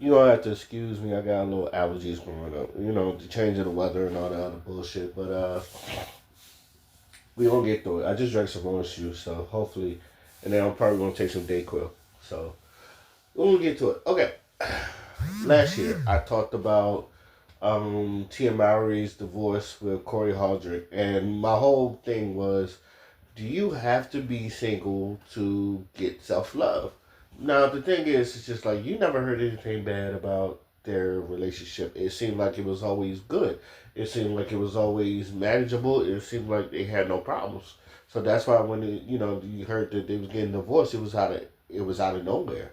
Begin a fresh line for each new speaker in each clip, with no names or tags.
You don't have to excuse me. I got a little allergies going up. The change of the weather and all that other bullshit. But we gonna get through it. I just drank some orange juice, so hopefully, and then I'm probably gonna take some Dayquil. So we'll get to it. Okay. Last year I talked about Tia Mowry's divorce with Corey Hardrick, and my whole thing was, do you have to be single to get self love? Now the thing is, it's just like you never heard anything bad about their relationship. It seemed like it was always good. It seemed like it was always manageable. It seemed like they had no problems. So that's why when you heard that they was getting divorced, it was out of nowhere.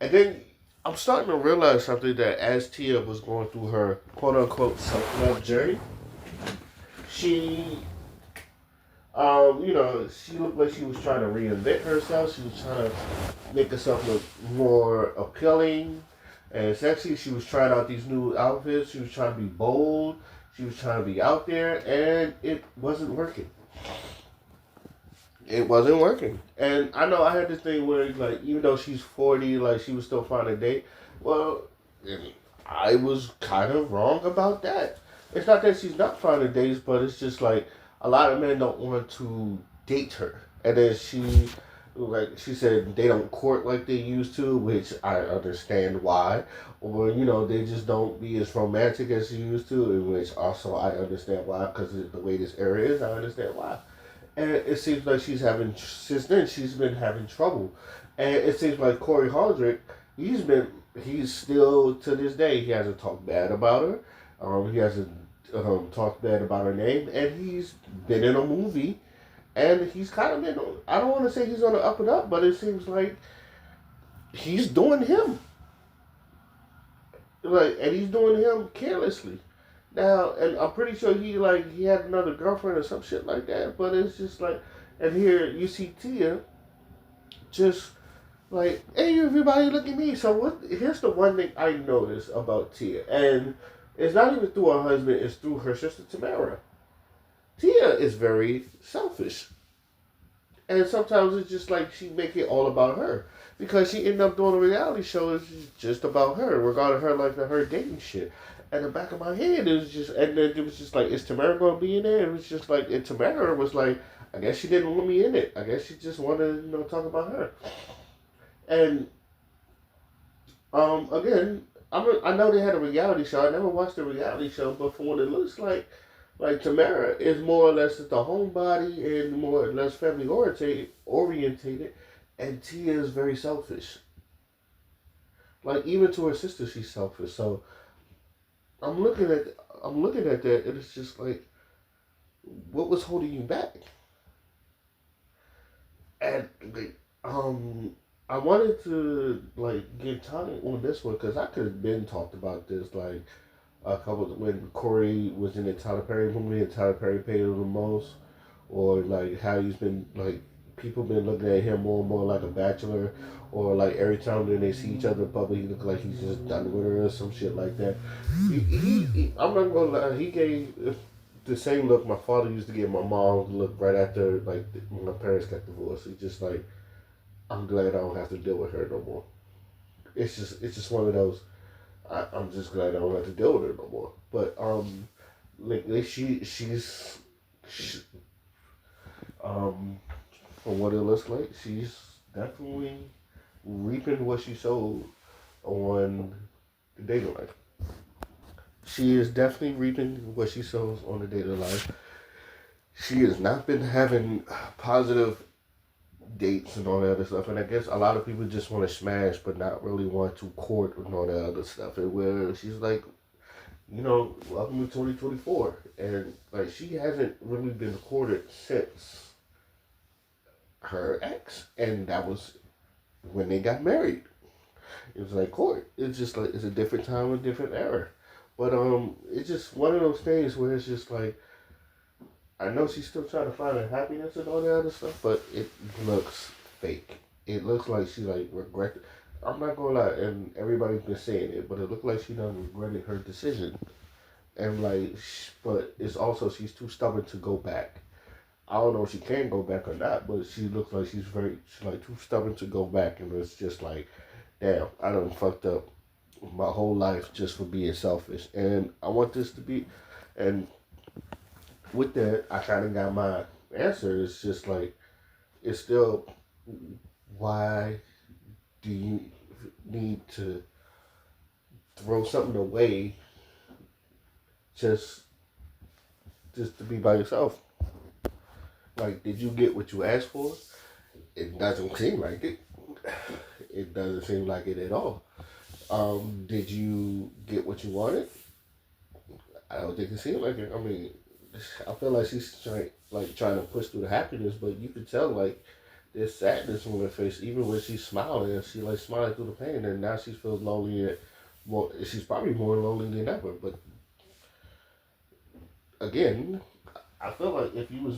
And then I'm starting to realize something, that as Tia was going through her quote unquote self love journey, she she looked like she was trying to reinvent herself. She was trying to make herself look more appealing and sexy. She was trying out these new outfits. She was trying to be bold. She was trying to be out there, and it wasn't working. It wasn't working. And I know I had this thing where, like, even though she's 40, like, she was still finding a date. Well, I was kind of wrong about that. It's not that she's not finding dates, but it's just like a lot of men don't want to date her. And then she said they don't court like they used to, which I understand why. Or, they just don't be as romantic as she used to, in which also I understand why, because the way this area is, I understand why. And it seems like since then, she's been having trouble. And it seems like Corey Hardrick, he's still, to this day, he hasn't talked bad about her. He hasn't talked bad about her name. And he's been in a movie. And he's kind of been, I don't want to say he's on the up and up, but it seems like he's doing him. And he's doing him carelessly. Now, and I'm pretty sure he had another girlfriend or some shit like that. But it's just like, and here you see Tia just like, hey everybody, look at me. So what? Here's the one thing I noticed about Tia, and it's not even through her husband; it's through her sister Tamara. Tia is very selfish, and sometimes it's just like she make it all about her, because she ended up doing a reality show that's just about her, regarding her like her dating shit. And the back of my head, it was just, and then it was just like, is Tamara gonna be in there? It was just like, and Tamara was like, I guess she didn't want me in it. I guess she just wanted to talk about her. And again, I know they had a reality show. I never watched the reality show, but from what it looks like Tamara is more or less the homebody and more or less family orientated, and Tia is very selfish. Like even to her sister, she's selfish. So I'm looking at I'm looking at that, and it's just like, what was holding you back? And like, I wanted to like get time on this one, because I could have been talked about this like a couple when Corey was in the Tyler Perry movie and Tyler Perry paid him the most, or like how he's been like people been looking at him more and more like a bachelor, or like every time that they see each other in public, he look like he's just done with her or some shit like that. I'm not gonna lie, he gave the same look my father used to give my mom look right after like when my parents got divorced. He's just like, I'm glad I don't have to deal with her no more. It's just one of those. I'm just glad I don't have to deal with her no more. But like she um from what it looks like, she's definitely reaping what she sowed on the dating life. She is definitely reaping what she sows on the dating life. She has not been having positive dates and all that other stuff. And I guess a lot of people just want to smash, but not really want to court and all that other stuff. And where she's like, welcome to 2024, and like she hasn't really been courted since her ex, and that was when they got married. It was like court. It's just like it's a different time, a different era. But it's just one of those things where it's just like, I know she's still trying to find her happiness and all that other stuff, but it looks fake. It looks like she like regret. I'm not gonna lie, and everybody's been saying it, but it looked like she done regretted her decision, and like, but it's also she's too stubborn to go back. I don't know if she can go back or not, but she looks like she's like too stubborn to go back, and it's just like, damn, I done fucked up my whole life just for being selfish, and I want this to be. And with that, I kind of got my answer. It's just like it's still why do you need to throw something away just just to be by yourself? Like, did you get what you asked for? It doesn't seem like it. It doesn't seem like it at all. Did you get what you wanted? I don't think it seemed like it. I mean, I feel like she's trying to push through the happiness, but you could tell like there's sadness on her face, even when she's smiling and she like smiling through the pain, and now she feels lonely. And more, she's probably more lonely than ever. But again, I feel like if you was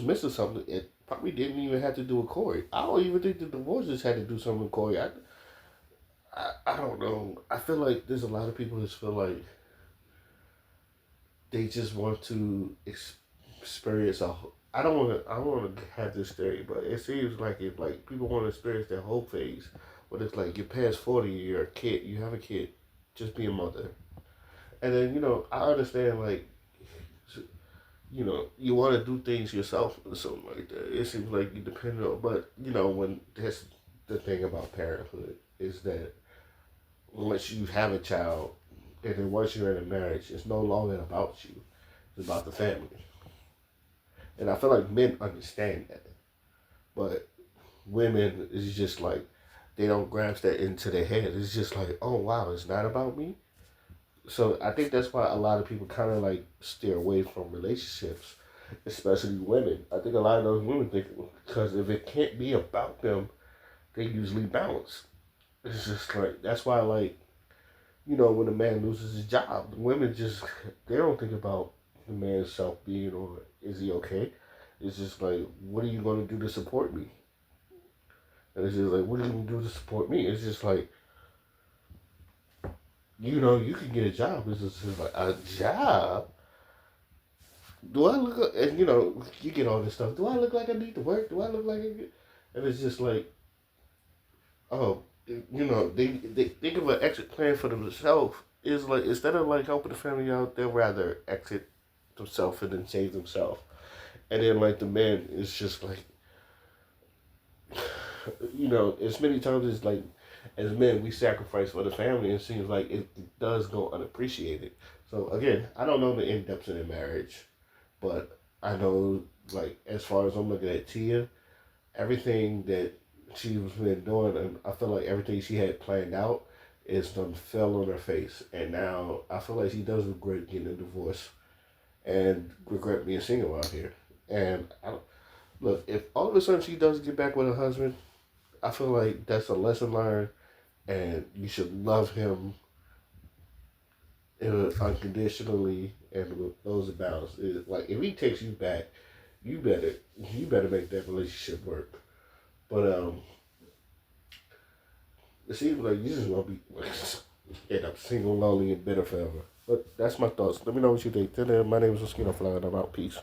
missing something, it probably didn't even have to do with Corey. I don't even think the divorces had to do something with Corey. I don't know. I feel like there's a lot of people that feel like they just want to experience a. I don't want to. I don't want to have this theory, but it seems like if like people want to experience their whole phase, but it's like you're past 40, you're a kid, you have a kid, just be a mother, and then I understand like you want to do things yourself or something like that. It seems like you depend on, but when that's the thing about parenthood is that once you have a child, and then once you're in a marriage, it's no longer about you. It's about the family. And I feel like men understand that. But women is just like they don't grasp that into their head. It's just like, oh wow, it's not about me. So I think that's why a lot of people kind of like steer away from relationships, especially women. I think a lot of those women think because if it can't be about them, they usually bounce. It's just like that's why like when a man loses his job, women just they don't think about the man's self being or is he okay. It's just like, what are you gonna do to support me? And it's just like, what are you gonna do to support me? It's just like, you can get a job. It's just like a job. Do I look? And you get all this stuff. Do I look like I need to work? Do I look like? And it's just like, oh, they think of an exit plan for themselves. Is like instead of like helping the family out, they'll rather exit themselves and then save themselves. And then like the man is just like, as many times as like as men we sacrifice for the family. It seems like it does go unappreciated. So again, I don't know the in depths of their marriage, but I know like as far as I'm looking at Tia, everything that she's been doing, and I feel like everything she had planned out is done fell on her face, and now I feel like she does regret getting a divorce and regret being single out here. And look, if all of a sudden she does get back with her husband, I feel like that's a lesson learned, and you should love him unconditionally and with those bounds. Like if he takes you back, you better make that relationship work. But it seems like you just want to be end up single, lonely, and bitter forever. But that's my thoughts. Let me know what you think. Till then, my name is Mosquito Fly, and I'm out. Peace.